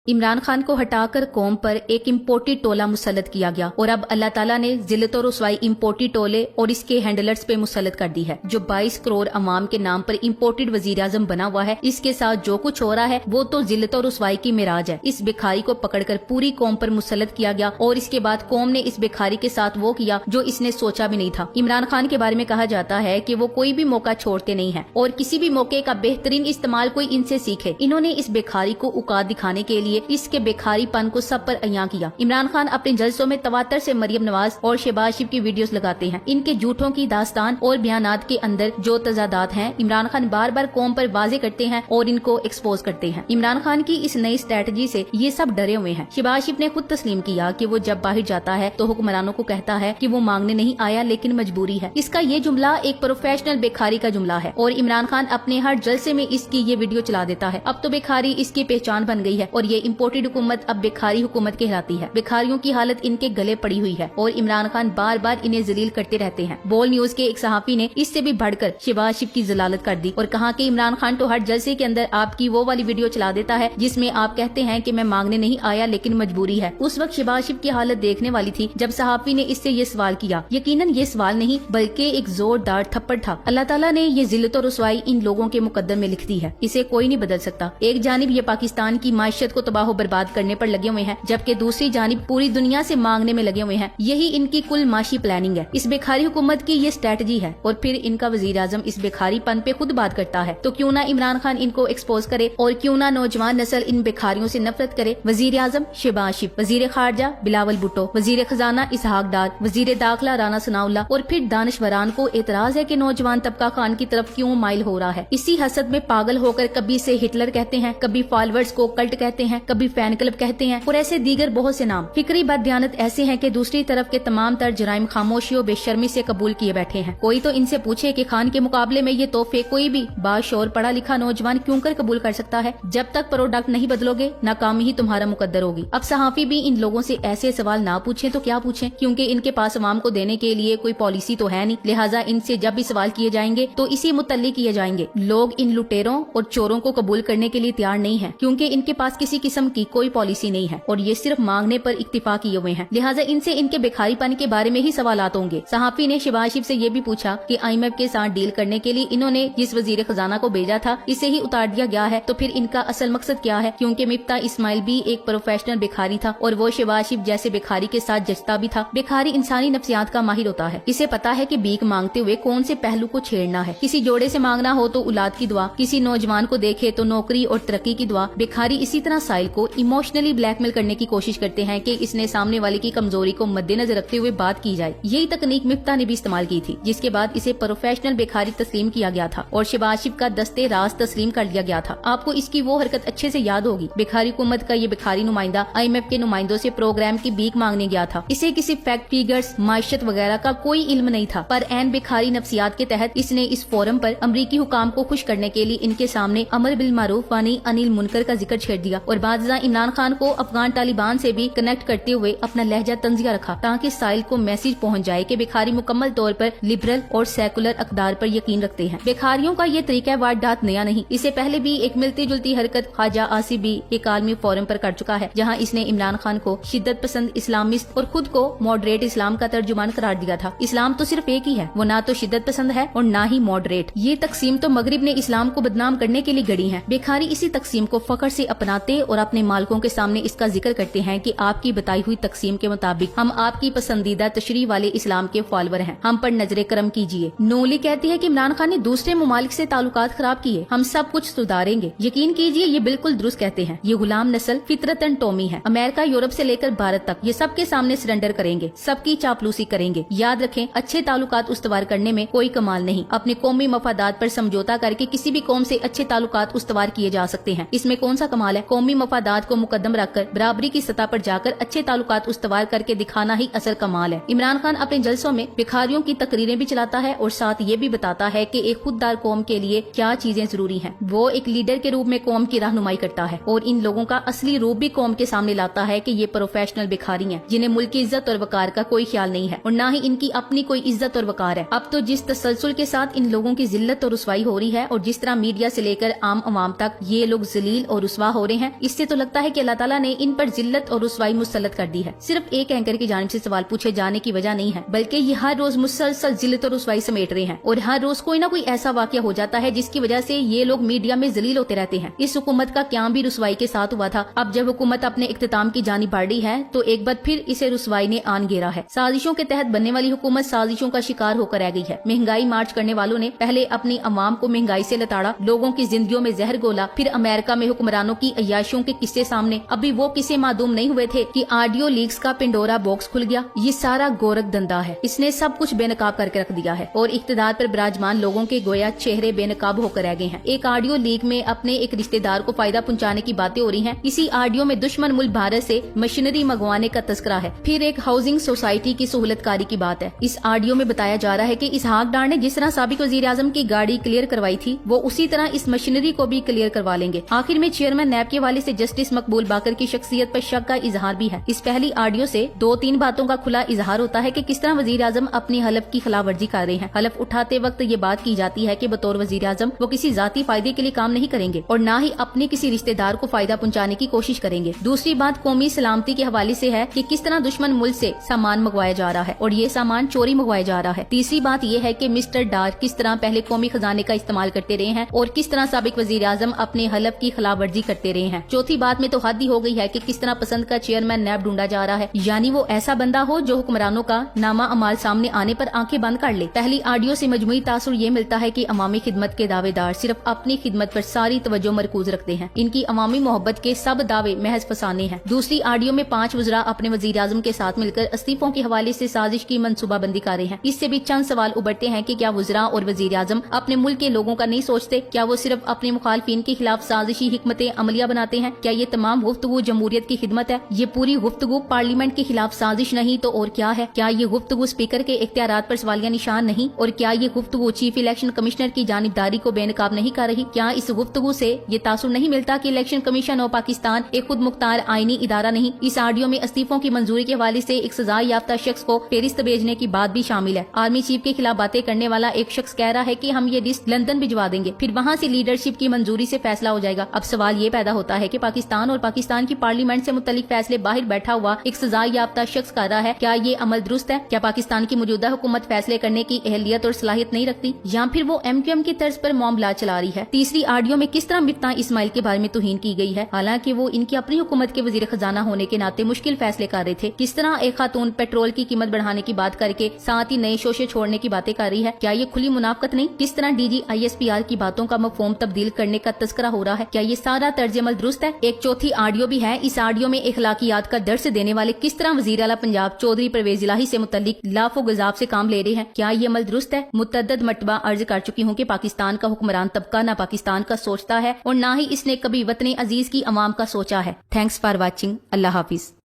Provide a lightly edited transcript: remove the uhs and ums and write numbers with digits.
इमरान खान को हटाकर कौम पर एक इम्पोर्टेड टोला मुसल्लत किया गया और अब अल्लाह ताला ने जिल्लत और रुसवाई इम्पोर्टेड टोले और इसके हैंडलर्स पे मुसल्लत कर दी है। जो 22 करोड़ अवाम के नाम पर इम्पोर्टेड वजीर आजम बना हुआ है, इसके साथ जो कुछ हो रहा है वो तो जिल्लत और रुसवाई की मिराज है। इस भिखारी को पकड़कर पूरी कौम पर मुसल्लत किया गया और इसके बाद कौम ने इस भिखारी के साथ वो किया जो इसने सोचा भी नहीं था। इमरान खान के बारे में कहा जाता है कि वो कोई भी मौका छोड़ते नहीं है और किसी भी मौके का बेहतरीन इस्तेमाल कोई इनसे सीखे। इन्होंने इस भिखारी को औकात दिखाने के लिए इसके बेखारी पन को सब पर अयां किया। इमरान खान अपने जलसों में तवातर से मरियम नवाज और शहबाज शरीफ की वीडियोस लगाते हैं। इनके झूठों की दास्तान और बयानात के अंदर जो तजादात हैं, इमरान खान बार बार कौम पर वाजे करते हैं और इनको एक्सपोज करते हैं। इमरान खान की इस नई स्ट्रेटजी से ये सब डरे हुए हैं। शहबाज शरीफ ने खुद तस्लीम किया कि वो जब बाहर जाता है तो हुक्मरानों को कहता है कि वो मांगने नहीं आया लेकिन मजबूरी है। इसका ये जुमला एक प्रोफेशनल बेखारी का जुमला है और इमरान खान अपने हर जलसे में इसकी ये वीडियो चला देता है। अब तो बेखारी इसकी पहचान बन गई है और ये इम्पोर्टेड हुकूमत अब बेखारी हुकूमत कहलाती है। बेखारियों की हालत इनके गले पड़ी हुई है और इमरान खान बार बार इन्हें जलील करते रहते हैं। बोल न्यूज के एक सहाफी ने इससे भी बढ़कर शहबाज शरीफ की जलालत कर दी और कहा कि इमरान खान तो हर जलसे के अंदर आपकी वो वाली वीडियो चला देता है जिसमें आप कहते हैं कि मैं मांगने नहीं आया लेकिन मजबूरी है। उस वक्त शहबाज शरीफ की हालत देखने वाली थी जब सहाफी ने इससे ये सवाल किया। यकीनन ये सवाल नहीं बल्कि एक जोरदार थप्पड़ था। अल्लाह ताला ने ये जिल्लत और रुसवाई इन लोगों के मुकद्दर में लिख दी है। इसे कोई नहीं बदल सकता। एक जानिब ये पाकिस्तान की माशियत को तबाह बर्बाद करने पर लगे हुए हैं, जबकि दूसरी जानिब पूरी दुनिया से मांगने में लगे हुए हैं। यही इनकी कुल माशी प्लानिंग है। इस बेखारी हुकूमत की ये स्ट्रेटजी है और फिर इनका वजीर आजम इस बेखारी पन पे खुद बात करता है। तो क्यों ना इमरान खान इनको एक्सपोज करे और क्यों ना नौजवान नस्ल इन बेखारियों से नफरत करे। वजीर आजम शहबाज शरीफ, वजीर खारजा बिलावल भुट्टो, वजीर खजाना इसहाक डार, वजीर दाखिला राना सनाउल्लाह और फिर दानिशवरान को एतराज है कि नौजवान तबका खान की तरफ क्यों माइल हो रहा है। इसी हसद में पागल होकर कभी से हिटलर कहते हैं, कभी फॉलोअर्स को कल्ट कहते हैं, कभी फैन क्लब कहते हैं और ऐसे दीगर बहुत से नाम। फिक्री बददियानत ऐसे हैं कि दूसरी तरफ के तमाम तर जराइम खामोशी और बेशर्मी से कबूल किए बैठे हैं। कोई तो इनसे पूछे कि खान के मुकाबले में ये तोहफे कोई भी बाशऊर पढ़ा लिखा नौजवान क्यों कर कबूल कर सकता है। जब तक प्रोडक्ट नहीं बदलोगे नाकामी ही तुम्हारा मुकद्दर होगी। अब सहाफी भी इन लोगों से ऐसे सवाल ना पूछें तो क्या पूछें, क्योंकि इनके पास अवाम को देने के लिए कोई पॉलिसी तो है नहीं। लिहाजा इनसे जब भी सवाल किए जाएंगे तो इसी मुतल्लिक किए जाएंगे। लोग इन लुटेरों और चोरों को कबूल करने के लिए तैयार नहीं है क्योंकि इनके पास किसी किस्म की कोई पॉलिसी नहीं है और ये सिर्फ मांगने पर इक्तिफा किए हुए हैं। लिहाजा इनसे इनके बेखारीपन के बारे में ही सवालात होंगे। सहाफी ने शहबाज शरीफ से ये भी पूछा कि IMF के साथ डील करने के लिए इन्होंने जिस वजीर खजाना को भेजा था इसे ही उतार दिया गया है, तो फिर इनका असल मकसद क्या है। क्योंकि मिफ्ता इस्माइल भी एक प्रोफेशनल बेखारी था और वो शहबाज शरीफ जैसे बेखारी के साथ जचता भी था। बेखारी इंसानी नफ्सियात का माहिर होता है। इसे पता है कि भीख मांगते हुए कौन से पहलू को छेड़ना है। किसी जोड़े से मांगना हो तो औलाद की दुआ, किसी नौजवान को देखे तो नौकरी और तरक्की की दुआ। बेखारी इसी तरह साइल को इमोशनली ब्लैकमेल करने की कोशिश करते हैं कि इसने सामने वाले की कमजोरी को मद्देनजर रखते हुए बात की जाए। यही तकनीक मिफ्ता ने भी इस्तेमाल की थी, जिसके बाद इसे प्रोफेशनल बेखारी तस्लीम किया गया था और शहबाज शरीफ का दस्ते राज तस्लीम कर लिया गया था। आपको इसकी वो हरकत अच्छे से याद होगी। बेखारी हुकूमत का ये बेखारी नुमाइंदा IMF के नुमाइंदों से प्रोग्राम की भीख मांगने गया था। इसे किसी फैक्ट फिगर्स माइशत वगैरह का कोई इल्म नहीं था, पर एन बेखारी नफ्सियात के तहत इसने इस फोरम पर अमरीकी हुकाम को खुश करने के लिए इनके सामने अमर बिल मारूफ वानी अनिल मुनकर का जिक्र छेड़ दिया और बादशाह इमरान खान को अफगान तालिबान से भी कनेक्ट करते हुए अपना लहजा तंजिया रखा ताकि साइल को मैसेज पहुंच जाए कि बेखारी मुकम्मल तौर पर लिबरल और सेकुलर अकदार पर यकीन रखते हैं। बेखारियों का ये तरीका वारदात नया नहीं। इससे पहले भी एक मिलती जुलती हरकत ख्वाजा आसिफ भी एक आलमी फोरम पर कर चुका है, जहां इसने इमरान खान को शिद्दत पसंद इस्लामिस्ट और खुद को मॉडरेट इस्लाम का तर्जुमान करार दिया था। इस्लाम तो सिर्फ एक ही है, वो ना तो शिद्दत पसंद है और ना ही मॉडरेट। ये तकसीम तो मगरिब ने इस्लाम को बदनाम करने के लिए गढ़ी है। बेखारी इसी तकसीम को फख्र से अपनाते और अपने मालिकों के सामने इसका जिक्र करते हैं कि आपकी बताई हुई तकसीम के मुताबिक हम आपकी पसंदीदा तशरीह वाले इस्लाम के फॉलोअर हैं, हम पर नजरे करम कीजिए। नोली कहती है कि इमरान खान ने दूसरे ममालिक से ताल्लुकात खराब किए, हम सब कुछ सुधारेंगे। यकीन कीजिए ये बिल्कुल दुरुस्त कहते हैं। ये गुलाम नस्ल फितरतन टोमी है। अमेरिका यूरोप से लेकर भारत तक ये सबके सामने सरेंडर करेंगे, सबकी चापलूसी करेंगे। याद रखें, अच्छे ताल्लुकात उस्तवार करने में कोई कमाल नहीं। अपने कौमी मफादात पर समझौता करके किसी भी कौम से अच्छे ताल्लुकात उस्तवार किए जा सकते हैं। इसमें कौन सा कमाल है। कौमी मफादात को मुकद्दम रखकर बराबरी की सतह पर जाकर अच्छे ताल्लुकात उस्तवार करके दिखाना ही असल कमाल है। इमरान खान अपने जलसों में बेखारियों की तकरीरें भी चलाता है और साथ ये भी बताता है कि एक खुददार कौम के लिए क्या चीजें जरूरी हैं। वो एक लीडर के रूप में कौम की रहनुमाई करता है और इन लोगों का असली रूप भी कौम के सामने लाता है कि ये प्रोफेशनल बेखारी हैं, जिन्हें मुल्क की इज्जत और वकार का कोई ख्याल नहीं है और न ही इनकी अपनी कोई इज्जत और वकार है। अब तो जिस तसलसल के साथ इन लोगों की जिल्लत और रुसवाई हो रही है और जिस तरह मीडिया से लेकर आम अवाम तक ये लोग जलील और रुसवा हो रहे हैं, इससे तो लगता है कि अल्लाह ताला ने इन पर जिल्लत और रुसवाई मुसल्लत कर दी है। सिर्फ एक एंकर की जानिब से सवाल पूछे जाने की वजह नहीं है, बल्कि ये हर रोज मुसलसल जिल्लत और रुसवाई समेट रहे हैं और हर रोज कोई ना कोई ऐसा वाकया हो जाता है जिसकी वजह से ये लोग मीडिया में जलील होते रहते हैं। इस हुकूमत का क्याम भी रुसवाई के साथ हुआ था। अब जब हुकूमत अपने इख्तिताम की जानिब बढ़ रही है तो एक बार फिर इसे रुसवाई ने आन घेरा है। साजिशों के तहत बनने वाली हुकूमत साजिशों का शिकार होकर रह गई है। महंगाई मार्च करने वालों ने पहले अपनी अवाम को महंगाई से लताड़ा, लोगों की जिंदगियों में जहर गोला, फिर अमेरिका में हुक्मरानों की अय्याशियों के किस्से सामने। अभी वो किस्से मालूम नहीं हुए थे कि ऑडियो लीक्स का पिंडोरा बॉक्स खुल गया। ये सारा गोरख धंधा है, इसने सब कुछ बेनकाब करके रख दिया है और इख्तिदार पर विराजमान लोगों के गोया चेहरे बेनकाब होकर रह गए हैं। एक ऑडियो लीक में अपने एक रिश्तेदार को फायदा पहुंचाने की बातें हो रही हैं। इसी ऑडियो में दुश्मन मुल्क भारत से मशीनरी मंगवाने का तस्करा है। फिर एक हाउसिंग सोसाइटी की सहूलतकारी की बात है। इस ऑडियो में बताया जा रहा है कि इसहाक डार ने जिस तरह साबिक वजीर आजम की गाड़ी क्लियर करवाई थी वो उसी तरह इस मशीनरी को भी क्लियर करवा लेंगे। आखिर में चेयरमैन नैब के हवाले से जस्टिस मकबूल बाकर की शख्सियत पर शक का इजहार भी है। इस पहली ऑडियो से 2-3 बातों का खुला इजहार होता है कि किस तरह वजीर आजम अपनी हलफ की खिलाफ वर्जी कर रहे हैं। हलफ उठाते वक्त ये बात की जाती है कि बतौर वजीर आजम वो किसी जाती फायदे के लिए काम नहीं करेंगे और न ही अपने किसी रिश्तेदार को फायदा पहुंचाने की कोशिश करेंगे। दूसरी बात कौमी सलामती के हवाले से है कि किस तरह दुश्मन मुल्क से सामान मंगवाया जा रहा है और ये सामान चोरी मंगवाया जा रहा है। तीसरी बात ये है कि मिस्टर डार किस तरह पहले कौमी खजाने का इस्तेमाल करते रहे हैं और किस तरह साबिक वजीर आजम अपने हलफ की खिलाफ वर्जी करते रहे हैं। चौथी बात में तो हद ही हो गई है कि किस तरह पसंद का चेयरमैन नैब ढूंढा जा रहा है, यानी वो ऐसा बंदा हो जो हुक्मरानों का नामा अमाल सामने आने पर आंखें बंद कर ले। पहली ऑडियो से मजमूई तासुर ये मिलता है कि अवामी खिदमत के दावेदार सिर्फ अपनी खिदमत पर सारी तवज्जो मरकूज रखते हैं। इनकी अवामी मोहब्बत के सब दावे महज फसाने हैं। दूसरी ऑडियो में 5 वज़रा अपने वजीर आजम के साथ मिलकर इस्तीफों के हवाले से साजिश की मनसूबाबंदी कर रहे हैं। इससे भी चंद सवाल उभरते हैं कि क्या वज़रा और वजीर आजम अपने मुल्क के लोगों का नहीं सोचते? क्या वो सिर्फ अपने मुखालफिन के खिलाफ साजिशी हिकमतें अमलिया बनाते हैं? क्या ये तमाम गुफ्तगू जमहूरियत की खिदमत है? ये पूरी गुफ्तगू पार्लियामेंट के खिलाफ साजिश नहीं तो और क्या है? क्या ये गुफ्तगू स्पीकर के इख्तियारात पर सवालिया निशान नहीं? और क्या ये गुफ्तगू चीफ इलेक्शन कमिश्नर की जानिबदारी को बेनकाब नहीं कर रही? क्या इस गुफ्तगू से ये तासुर नहीं मिलता कि इलेक्शन कमीशन ऑफ पाकिस्तान एक खुद मुख्तार आईनी इदारा नहीं? इस ऑडियो में इस्तीफों की मंजूरी के हवाले से एक सजा याफ्ता शख्स को फेरिस्त भेजने की बात भी शामिल है। आर्मी चीफ के खिलाफ बातें करने वाला एक शख्स कह रहा है कि हम ये लिस्ट लंदन भिजवा देंगे, फिर वहाँ से लीडरशिप की मंजूरी से फैसला हो जाएगा। अब सवाल ये पैदा होता है कि पाकिस्तान और पाकिस्तान की पार्लियामेंट से मुतल्लिक फैसले बाहर बैठा हुआ एक सजा याफ्ता शख्स कर रहा है, क्या ये अमल दुरुस्त है? क्या पाकिस्तान की मौजूदा हुकूमत फैसले करने की अहलियत और सलाहियत नहीं रखती, या फिर वो MQM की तर्ज पर मामला चला रही है? तीसरी ऑडियो में किस तरह मिफ्ता इस्माइल के बारे में तौहीन की गई है, हालांकि वो इनकी अपनी हुकूमत के वजीर खजाना होने के नाते मुश्किल फैसले कर रहे थे। किस तरह एक खातून पेट्रोल की कीमत बढ़ाने की बात करके साथ ही नए शोशे छोड़ने की बातें कर रही है, क्या ये खुली मुनाफकत नहीं? किस तरह DG ISPR की बातों का मफहूम तब्दील करने का तस्करा हो रहा है, क्या ये सारा तर्ज अमल दुरुस्त है? एक चौथी ऑडियो भी है। इस ऑडियो में इखलाकियात का दर्स देने वाले किस तरह वजीर आला पंजाब चौधरी परवेज इलाही से मुतल्लिक लाफो गजाब से काम ले रहे हैं, क्या ये अमल दुरुस्त है? मुतअद्दिद मर्तबा अर्ज कर चुकी हूँ कि पाकिस्तान का हुक्मरान तबका ना पाकिस्तान का सोचता है और ना ही इसने कभी वतन अजीज की अवाम का सोचा है। Thanks for watching. Allah Hafiz.